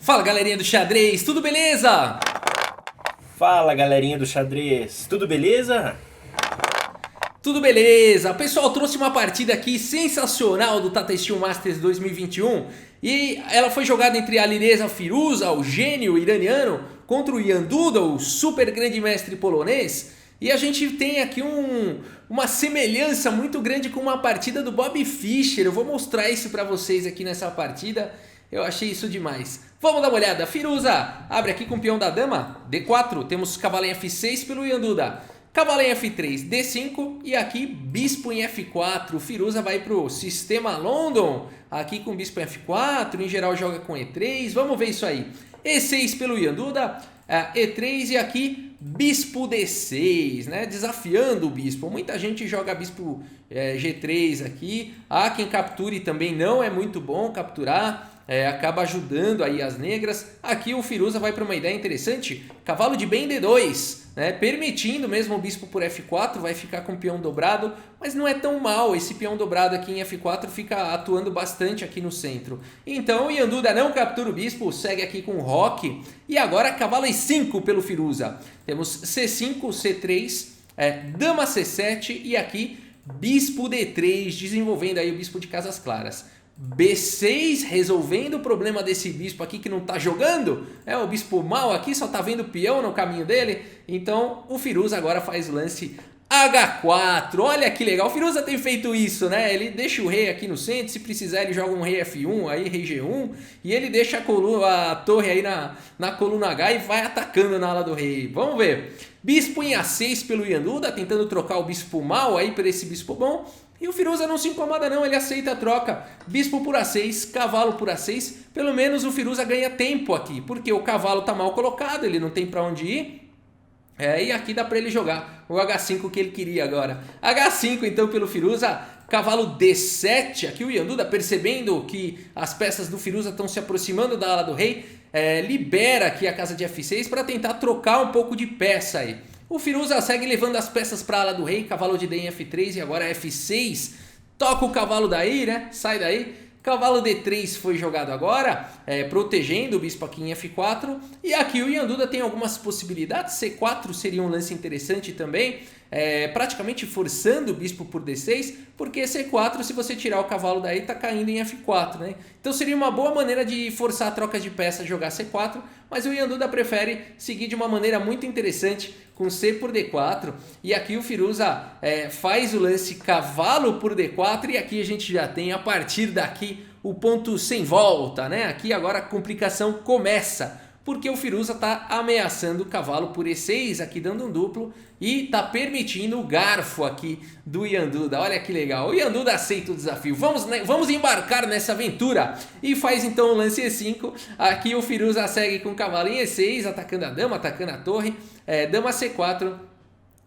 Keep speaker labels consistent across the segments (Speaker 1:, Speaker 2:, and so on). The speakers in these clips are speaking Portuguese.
Speaker 1: Fala galerinha do xadrez, tudo beleza?
Speaker 2: Fala galerinha do xadrez, tudo beleza?
Speaker 1: Tudo beleza, pessoal, trouxe uma partida aqui sensacional do Tata Steel Masters 2021 e ela foi jogada entre a Alireza Firuza, o gênio iraniano, contra o Ian Duda, o super grande mestre polonês. E a gente tem aqui uma semelhança muito grande com uma partida do Bobby Fischer. Eu vou mostrar isso para vocês aqui nessa partida. Eu achei isso demais. Vamos dar uma olhada. Firuza abre aqui com o peão da dama, D4. Temos cavalo em F6 pelo Ian Duda. Cavalo em F3, D5 e aqui bispo em F4. O Firuza vai para o sistema London, aqui com bispo em F4. Em geral joga com E3. Vamos ver isso aí. E6 pelo Ian Duda. E3 e aqui bispo D6, né? Desafiando o bispo. Muita gente joga bispo G3 aqui. Há quem capture também, não é muito bom capturar. Acaba ajudando aí as negras. Aqui o Firuza vai para uma ideia interessante. Cavalo de bem D2, né? Permitindo mesmo o bispo por F4. Vai ficar com o peão dobrado, mas não é tão mal. Esse peão dobrado aqui em F4 fica atuando bastante aqui no centro. Então o Ian Duda não captura o bispo, segue aqui com o roque. E agora cavalo E5 pelo Firuza. Temos C5, C3, dama C7 e aqui bispo D3, desenvolvendo aí o bispo de casas claras. B6, resolvendo o problema desse bispo aqui que não está jogando. O bispo mal aqui, só está vendo o peão no caminho dele. Então o Firuza agora faz o lance H4. Olha que legal, o Firuza tem feito isso, né? Ele deixa o rei aqui no centro, se precisar ele joga um rei F1, aí rei G1. E ele deixa a torre aí na coluna H e vai atacando na ala do rei. Vamos ver. Bispo em A6 pelo Ian Duda, tentando trocar o bispo mal aí por esse bispo bom. E o Firuza não se incomoda não, ele aceita a troca. Bispo por A6, cavalo por A6. Pelo menos o Firuza ganha tempo aqui, porque o cavalo está mal colocado, ele não tem para onde ir. E aqui dá para ele jogar o H5 que ele queria agora. H5 então pelo Firuza, cavalo D7. Aqui o Ian Duda, percebendo que as peças do Firuza estão se aproximando da ala do rei, libera aqui a casa de F6 para tentar trocar um pouco de peça aí. O Firuza segue levando as peças para a ala do rei, cavalo de D em F3 e agora F6. Toca o cavalo daí, né? Sai daí. Cavalo D3 foi jogado agora, protegendo o bispo aqui em F4. E aqui o Ian Duda tem algumas possibilidades. C4 seria um lance interessante também, praticamente forçando o bispo por D6, porque C4, se você tirar o cavalo daí, está caindo em F4, né? Então seria uma boa maneira de forçar a troca de peças, jogar C4, mas o Ian Duda prefere seguir de uma maneira muito interessante com C por D4. E aqui o Firuza faz o lance cavalo por D4 e aqui a gente já tem a partir daqui o ponto sem volta, né? Aqui agora a complicação começa, porque o Firuza está ameaçando o cavalo por E6, aqui dando um duplo, e está permitindo o garfo aqui do Ian Duda. Olha que legal, o Ian Duda aceita o desafio, vamos embarcar nessa aventura, e faz então o lance E5, aqui o Firuza segue com o cavalo em E6, atacando a dama, atacando a torre, dama C4,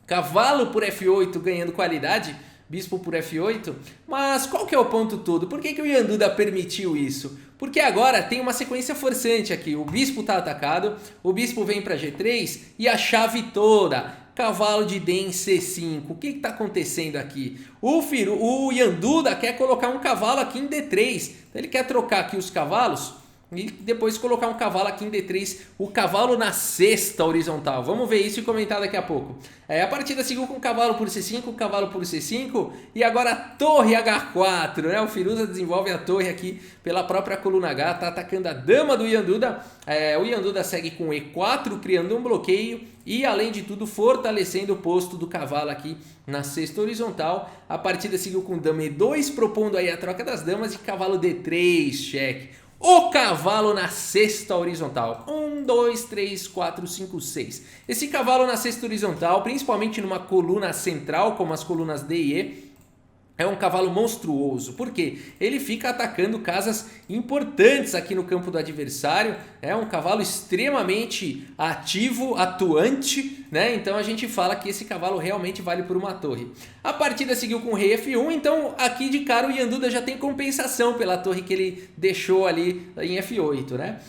Speaker 1: cavalo por F8 ganhando qualidade, bispo por F8, mas qual que é o ponto todo? Por que o Ian Duda permitiu isso? Porque agora tem uma sequência forçante aqui, o bispo está atacado, o bispo vem para G3 e a chave toda, cavalo de D em C5, o que está acontecendo aqui? O Ian Duda quer colocar um cavalo aqui em D3, ele quer trocar aqui os cavalos e depois colocar um cavalo aqui em D3, o cavalo na sexta horizontal. Vamos ver isso e comentar daqui a pouco. A partida seguiu com cavalo por C5, cavalo por C5 e agora torre H4, né? O Firuza desenvolve a torre aqui pela própria coluna H, tá atacando a dama do Ian Duda. O Ian Duda segue com E4, criando um bloqueio e além de tudo fortalecendo o posto do cavalo aqui na sexta horizontal. A partida seguiu com dama E2, propondo aí a troca das damas e cavalo D3, cheque. O cavalo na sexta horizontal. 1, 2, 3, 4, 5, 6. Esse cavalo na sexta horizontal, principalmente numa coluna central, como as colunas D e E, é um cavalo monstruoso, porque ele fica atacando casas importantes aqui no campo do adversário. É um cavalo extremamente ativo, atuante, né? Então a gente fala que esse cavalo realmente vale por uma torre. A partida seguiu com o rei F1, então aqui de cara o Ian Duda já tem compensação pela torre que ele deixou ali em F8, né?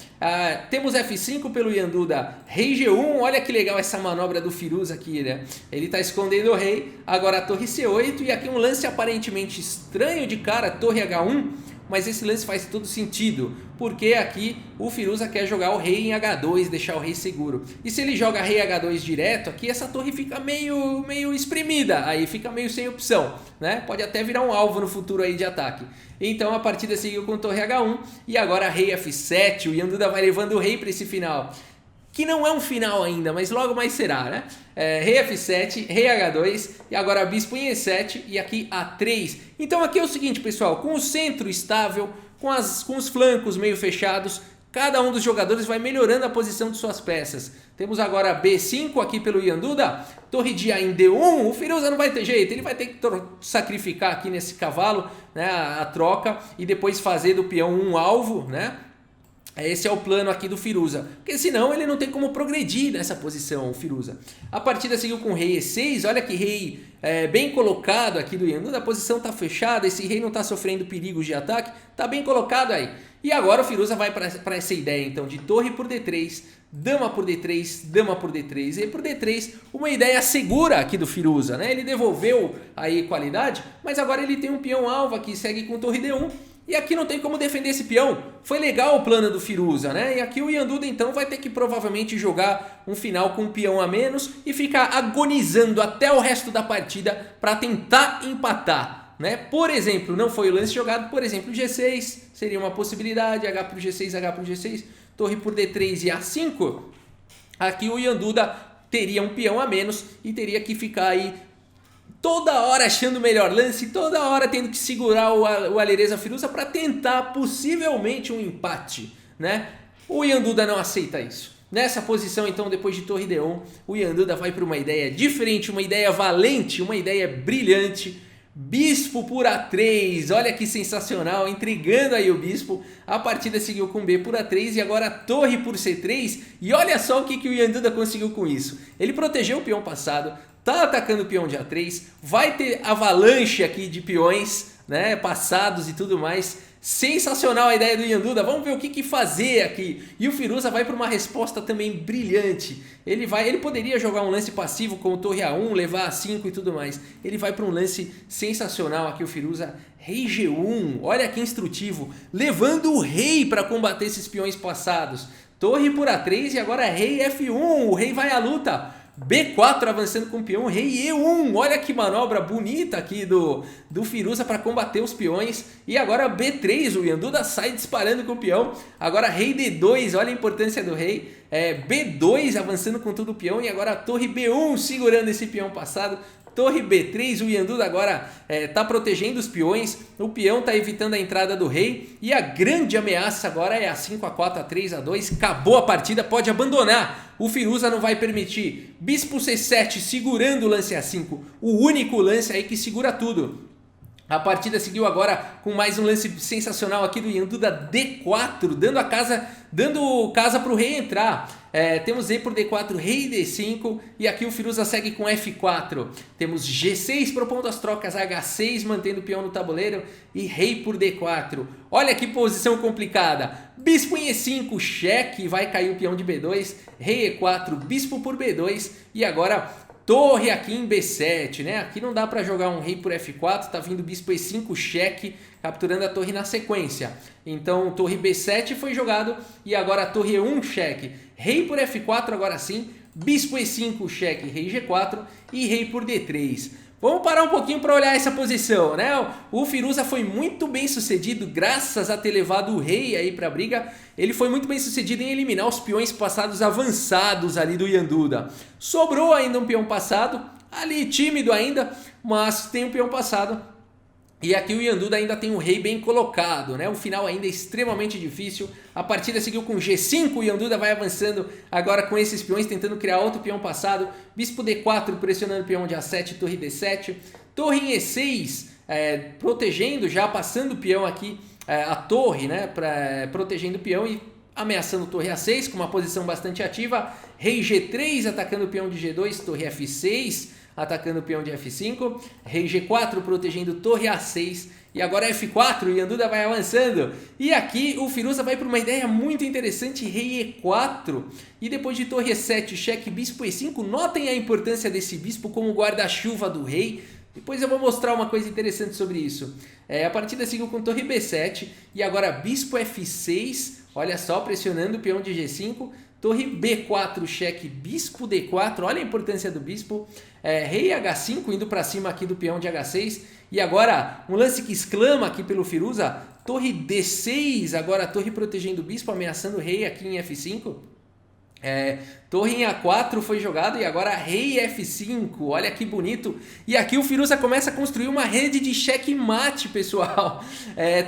Speaker 1: Temos F5 pelo Ian Duda, rei G1, olha que legal essa manobra do Firuza aqui, né? Ele está escondendo o rei, agora a torre C8 e aqui um lance aparentemente estranho de cara, torre H1, mas esse lance faz todo sentido, porque aqui o Firuza quer jogar o rei em H2, deixar o rei seguro. E se ele joga rei H2 direto, aqui essa torre fica meio espremida, aí fica meio sem opção, né? Pode até virar um alvo no futuro aí de ataque. Então a partida seguiu com torre H1 e agora rei F7, o Yanduda vai levando o rei para esse final. Que não é um final ainda, mas logo mais será, né? Rei F7, rei H2 e agora bispo em E7 e aqui A3. Então aqui é o seguinte, pessoal, com o centro estável, com os flancos meio fechados, cada um dos jogadores vai melhorando a posição de suas peças. Temos agora B5 aqui pelo Yanduda, torre de A em D1, o Firuza não vai ter jeito, ele vai ter que sacrificar aqui nesse cavalo, né, a troca e depois fazer do peão um alvo, né? Esse é o plano aqui do Firuza, porque senão ele não tem como progredir nessa posição, o Firuza. A partida seguiu com rei E6, olha que rei bem colocado aqui do Yanduda, a posição está fechada, esse rei não está sofrendo perigos de ataque, está bem colocado aí. E agora o Firuza vai para essa ideia então de torre por D3, dama por D3, dama por D3, e por D3 uma ideia segura aqui do Firuza, né? Ele devolveu aí qualidade, mas agora ele tem um peão alvo aqui, segue com torre D1. E aqui não tem como defender esse peão. Foi legal o plano do Firuza, né? E aqui o Yanduda então vai ter que provavelmente jogar um final com um peão a menos e ficar agonizando até o resto da partida para tentar empatar, né? Por exemplo, não foi o lance jogado, por exemplo, G6 seria uma possibilidade, H para o G6, H para o G6, torre por D3 e A5. Aqui o Yanduda teria um peão a menos e teria que ficar aí toda hora achando o melhor lance, toda hora tendo que segurar o Alireza Firuza para tentar possivelmente um empate, né? O Yanduda não aceita isso. Nessa posição então, depois de torre D1, o Yanduda vai para uma ideia diferente, uma ideia valente, uma ideia brilhante. Bispo por A3, olha que sensacional, intrigando aí o bispo. A partida seguiu com B por A3 e agora torre por C3. E olha só o que o Yanduda conseguiu com isso. Ele protegeu o peão passado, tá atacando o peão de A3, vai ter avalanche aqui de peões, né, passados e tudo mais. Sensacional a ideia do Yanduda, vamos ver o que fazer aqui. E o Firuza vai para uma resposta também brilhante. Ele poderia jogar um lance passivo com o torre A1, levar A5 e tudo mais. Ele vai para um lance sensacional aqui, o Firuza, rei G1, olha que instrutivo, levando o rei para combater esses peões passados. Torre por A3 e agora rei F1, o rei vai à luta. B4 avançando com o peão, rei E1, olha que manobra bonita aqui do Firuza para combater os peões. E agora B3, o Yanduda sai disparando com o peão, agora rei D2, olha a importância do rei, B2 avançando com todo o peão e agora a torre B1 segurando esse peão passado. Torre B3, o Yanduda agora está protegendo os peões, o peão está evitando a entrada do rei e a grande ameaça agora é A5, A4, A3, A2, acabou a partida, pode abandonar, o Firuza não vai permitir. Bispo C7 segurando o lance A5, o único lance aí que segura tudo. A partida seguiu agora com mais um lance sensacional aqui do Yanduda D4, dando casa para o rei entrar. Temos E por D4, rei D5 e aqui o Firuza segue com F4. Temos G6 propondo as trocas, H6 mantendo o peão no tabuleiro e rei por D4. Olha que posição complicada. Bispo em E5, cheque, vai cair o peão de B2, rei E4, bispo por B2 e agora torre aqui em B7, né? Aqui não dá para jogar um rei por F4, tá vindo bispo E5, cheque, capturando a torre na sequência. Então, torre B7 foi jogado e agora a torre E1, cheque. Rei por F4 agora sim, bispo E5, cheque, rei G4 e rei por D3. Vamos parar um pouquinho para olhar essa posição, né? O Firuza foi muito bem sucedido, graças a ter levado o rei aí para a briga. Ele foi muito bem sucedido em eliminar os peões passados avançados ali do Yanduda. Sobrou ainda um peão passado, ali tímido ainda, mas tem um peão passado. E aqui o Yanduda ainda tem o rei bem colocado, né? O final ainda é extremamente difícil. A partida seguiu com G5, o Yanduda vai avançando agora com esses peões, tentando criar outro peão passado. Bispo D4 pressionando o peão de A7, torre D7. Torre em E6, protegendo, já passando o peão aqui, a torre, né? Protegendo o peão e ameaçando torre A6 com uma posição bastante ativa. Rei G3 atacando o peão de G2, torre F6. Atacando o peão de F5, rei G4 protegendo torre A6 e agora F4, o Yanduda vai avançando. E aqui o Firuza vai para uma ideia muito interessante, rei E4 e depois de torre E7, cheque, bispo E5. Notem a importância desse bispo como guarda-chuva do rei, Depois eu vou mostrar uma coisa interessante sobre isso. A partida seguiu com torre B7 e agora bispo F6, olha só, pressionando o peão de G5, torre B4, cheque, bispo D4, olha a importância do bispo, rei H5 indo para cima aqui do peão de H6 e agora um lance que exclama aqui pelo Firuza, torre D6, agora a torre protegendo o bispo, ameaçando o rei aqui em F5. Torre em A4 foi jogado e agora rei F5, olha que bonito. E aqui o Firuza começa a construir uma rede de checkmate, pessoal.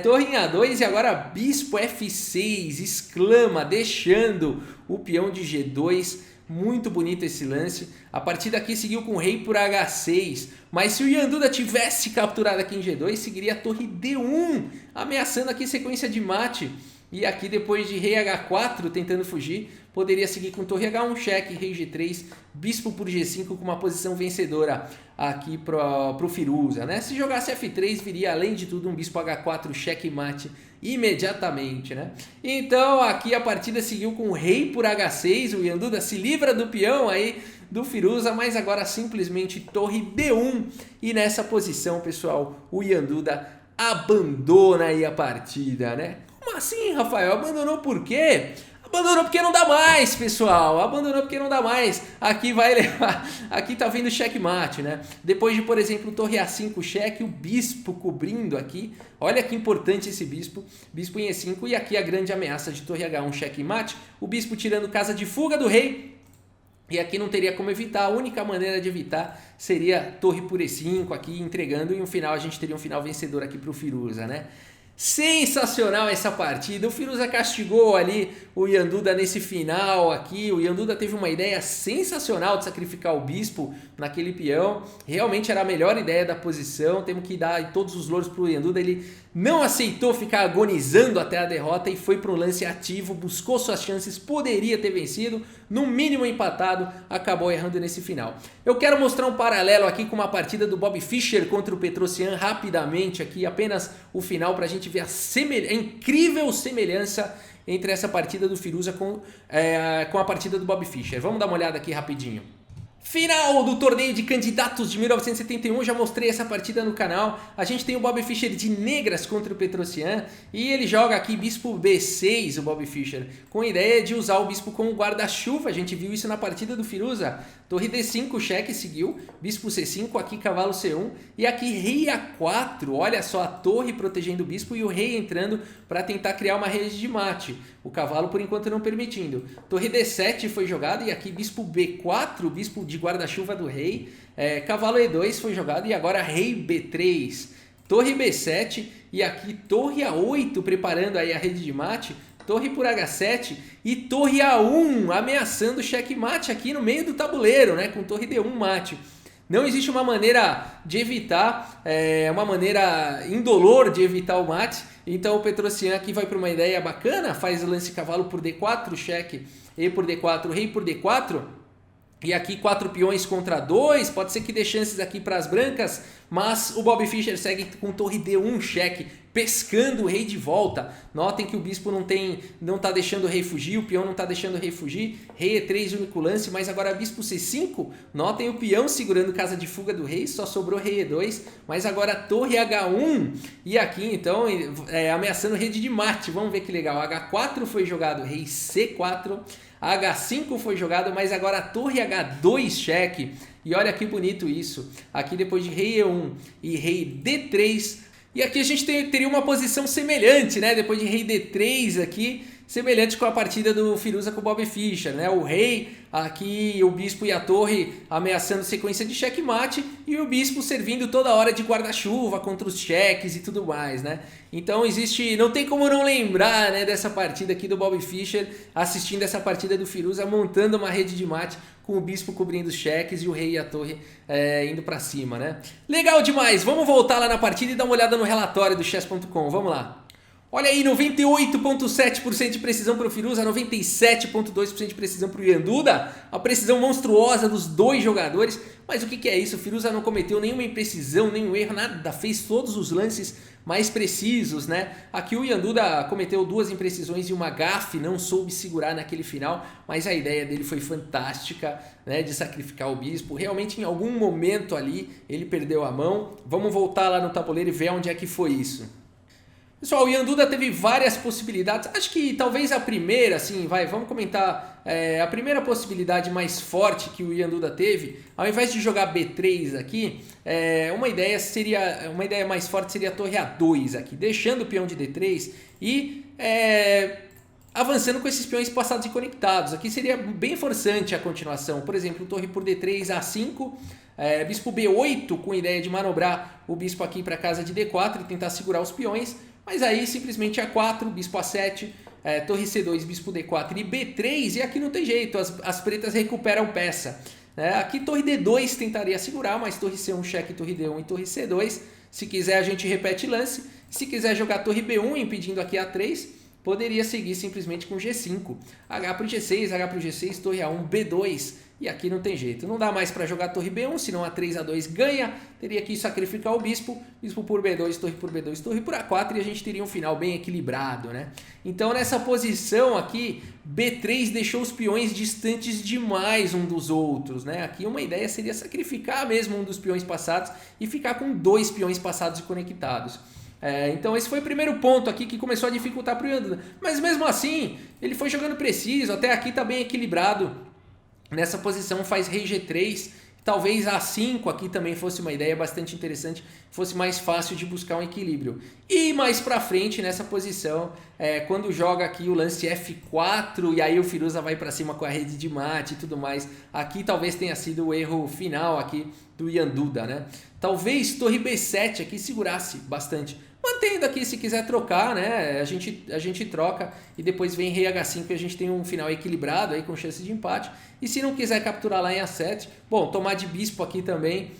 Speaker 1: Torre em A2 e agora bispo F6, exclama, deixando o peão de G2. Muito bonito esse lance. A partida aqui seguiu com rei por H6, mas se o Ian Duda tivesse capturado aqui em G2, seguiria a torre D1, ameaçando aqui sequência de mate. E aqui depois de rei H4 tentando fugir, poderia seguir com torre H1, cheque, rei G3, bispo por G5 com uma posição vencedora aqui pro Firuza, né? Se jogasse F3 viria além de tudo um bispo H4, cheque mate imediatamente, né? Então aqui a partida seguiu com rei por H6, o Ian Duda se livra do peão aí do Firuza, mas agora simplesmente torre D1 e nessa posição, pessoal, o Ian Duda abandona aí a partida, né? Como assim, Rafael? Abandonou por quê? Abandonou porque não dá mais, pessoal. Abandonou porque não dá mais. Aqui vai levar. Aqui tá vendo checkmate, né? Depois de, por exemplo, torre A5 cheque, o bispo cobrindo aqui. Olha que importante esse bispo. Bispo em E5 e aqui a grande ameaça de torre H1 checkmate. O bispo tirando casa de fuga do rei. E aqui não teria como evitar, a única maneira de evitar seria torre por E5 aqui entregando e no final a gente teria um final vencedor aqui pro Firuza, né? Sensacional essa partida, o Firuza castigou ali o Ian Duda nesse final aqui, o Ian Duda teve uma ideia sensacional de sacrificar o bispo naquele peão, realmente era a melhor ideia da posição, temos que dar todos os louros pro Ian Duda, ele não aceitou ficar agonizando até a derrota e foi para um lance ativo, buscou suas chances, poderia ter vencido, no mínimo empatado, acabou errando nesse final. Eu quero mostrar um paralelo aqui com uma partida do Bob Fischer contra o Petrosyan rapidamente aqui, apenas o final para a gente ver a incrível semelhança entre essa partida do Firuza com a partida do Bob Fischer. Vamos dar uma olhada aqui rapidinho. Final do torneio de candidatos de 1971, já mostrei essa partida no canal. A gente tem o Bob Fischer de negras contra o Petrosyan e ele joga aqui bispo B6, o Bob Fischer, com a ideia de usar o bispo como guarda-chuva. A gente viu isso na partida do Firuza. Torre D5, cheque, seguiu, bispo C5, aqui cavalo C1 e aqui rei A4. Olha só a torre protegendo o bispo e o rei entrando para tentar criar uma rede de mate. O cavalo por enquanto não permitindo. Torre D7 foi jogado e aqui bispo B4, bispo de guarda-chuva do rei. Cavalo E2 foi jogado e agora rei B3. Torre B7 e aqui torre A8 preparando aí a rede de mate. Torre por H7 e torre A1 ameaçando o checkmate aqui no meio do tabuleiro, né? Com torre D1 mate. Não existe uma maneira de evitar, uma maneira indolor de evitar o mate. Então o Petrosyan aqui vai para uma ideia bacana, faz o lance cavalo por D4, cheque, E por D4, rei por D4. E aqui 4 peões contra 2, pode ser que dê chances aqui para as brancas, mas o Bob Fischer segue com torre D1 cheque, pescando o rei de volta. Notem que o bispo não está deixando o rei fugir, o peão não está deixando o rei fugir. Rei E3 único lance, mas agora bispo C5. Notem o peão segurando casa de fuga do rei, só sobrou rei E2, mas agora torre H1. E aqui então ameaçando rede de mate, vamos ver que legal. H4 foi jogado, rei C4. H5 foi jogado, mas agora a torre H2 cheque. E olha que bonito isso. Aqui depois de rei E1 e rei D3. E aqui a gente teria uma posição semelhante, né? Depois de rei D3 aqui, semelhante com a partida do Firuza com o Bob Fischer, né? O rei aqui, o bispo e a torre ameaçando sequência de checkmate e o bispo servindo toda hora de guarda-chuva contra os cheques e tudo mais, né? Então não tem como não lembrar, né, dessa partida aqui do Bob Fischer, assistindo essa partida do Firuza, montando uma rede de mate com o bispo cobrindo os cheques e o rei e a torre indo pra cima, né? Legal demais! Vamos voltar lá na partida e dar uma olhada no relatório do chess.com, vamos lá! Olha aí, 98,7% de precisão para o Firuza, 97,2% de precisão para o Yanduda. A precisão monstruosa dos dois jogadores. Mas o que é isso? O Firuza não cometeu nenhuma imprecisão, nenhum erro, nada. Fez todos os lances mais precisos, né? Aqui o Yanduda cometeu 2 imprecisões e uma gafe, não soube segurar naquele final. Mas a ideia dele foi fantástica, né? De sacrificar o bispo. Realmente em algum momento ali ele perdeu a mão. Vamos voltar lá no tabuleiro e ver onde é que foi isso. Pessoal, o Yanduda teve várias possibilidades. Acho que talvez a primeira, assim, vamos comentar. A primeira possibilidade mais forte que o Yanduda teve, ao invés de jogar B3 aqui, uma ideia mais forte seria a torre A2 aqui, deixando o peão de D3 e avançando com esses peões passados e conectados. Aqui seria bem forçante a continuação. Por exemplo, torre por D3, A5, bispo B8 com a ideia de manobrar o bispo aqui para casa de D4 e tentar segurar os peões. Mas aí simplesmente A4, bispo A7, torre C2, bispo D4 e B3, e aqui não tem jeito, as pretas recuperam peça. Aqui torre D2 tentaria segurar, mas torre C1, cheque, torre D1 e torre C2. Se quiser a gente repete lance, se quiser jogar torre B1 impedindo aqui A3, poderia seguir simplesmente com G5. H para o G6, H para o G6, torre A1, B2. E aqui não tem jeito, não dá mais para jogar torre B1, senão A3, A2 ganha, teria que sacrificar o bispo por B2, torre por B2, torre por A4 e a gente teria um final bem equilibrado, né? Então nessa posição aqui, B3 deixou os peões distantes demais um dos outros, né? Aqui uma ideia seria sacrificar mesmo um dos peões passados e ficar com 2 peões passados e conectados. Então esse foi o primeiro ponto aqui que começou a dificultar para o Yanduda, mas mesmo assim ele foi jogando preciso, até aqui está bem equilibrado. Nessa posição faz rei G3, talvez A5 aqui também fosse uma ideia bastante interessante, fosse mais fácil de buscar um equilíbrio. E mais pra frente nessa posição, quando joga aqui o lance F4 e aí o Firuza vai pra cima com a rede de mate e tudo mais, aqui talvez tenha sido o erro final aqui do Yanduda, né? Talvez torre B7 aqui segurasse bastante. Mantendo aqui, se quiser trocar, né? A gente troca e depois vem rei H5 e a gente tem um final equilibrado aí com chance de empate. E se não quiser capturar lá em A7, bom, tomar de bispo aqui também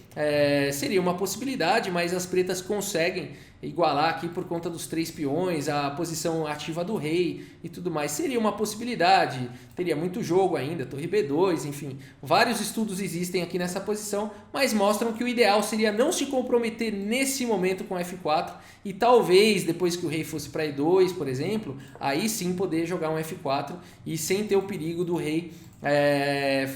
Speaker 1: seria uma possibilidade, mas as pretas conseguem igualar aqui por conta dos 3 peões, a posição ativa do rei e tudo mais. Seria uma possibilidade, teria muito jogo ainda, torre B2, enfim. Vários estudos existem aqui nessa posição, mas mostram que o ideal seria não se comprometer nesse momento com F4 e talvez depois que o rei fosse para E2, por exemplo, aí sim poder jogar um F4 e sem ter o perigo do rei,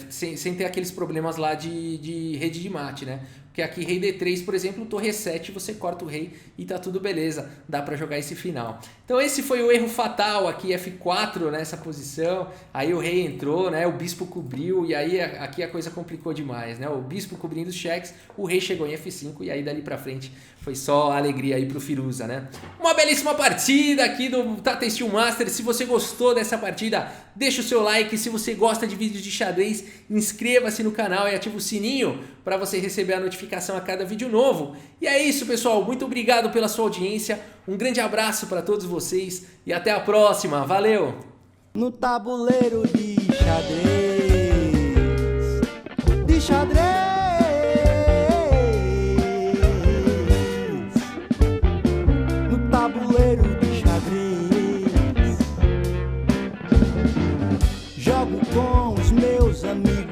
Speaker 1: sem ter aqueles problemas lá de rede de mate, né? Porque aqui rei D3, por exemplo, torre E7, você corta o rei e tá tudo beleza, dá para jogar esse final. Então esse foi o erro fatal aqui, F4 nessa posição, aí o rei entrou, né? O bispo cobriu e aí aqui a coisa complicou demais, né? O bispo cobrindo os cheques, o rei chegou em F5 e aí dali para frente foi só alegria aí pro Firuza, né? Uma belíssima partida aqui do Tata Steel Master. Se você gostou dessa partida, deixa o seu like. Se você gosta de vídeos de xadrez, inscreva-se no canal e ativa o sininho para você receber a notificação a cada vídeo novo. E é isso, pessoal. Muito obrigado pela sua audiência. Um grande abraço para todos vocês e até a próxima. Valeu!
Speaker 3: No tabuleiro de xadrez, no tabuleiro de xadrez, jogo com os meus amigos.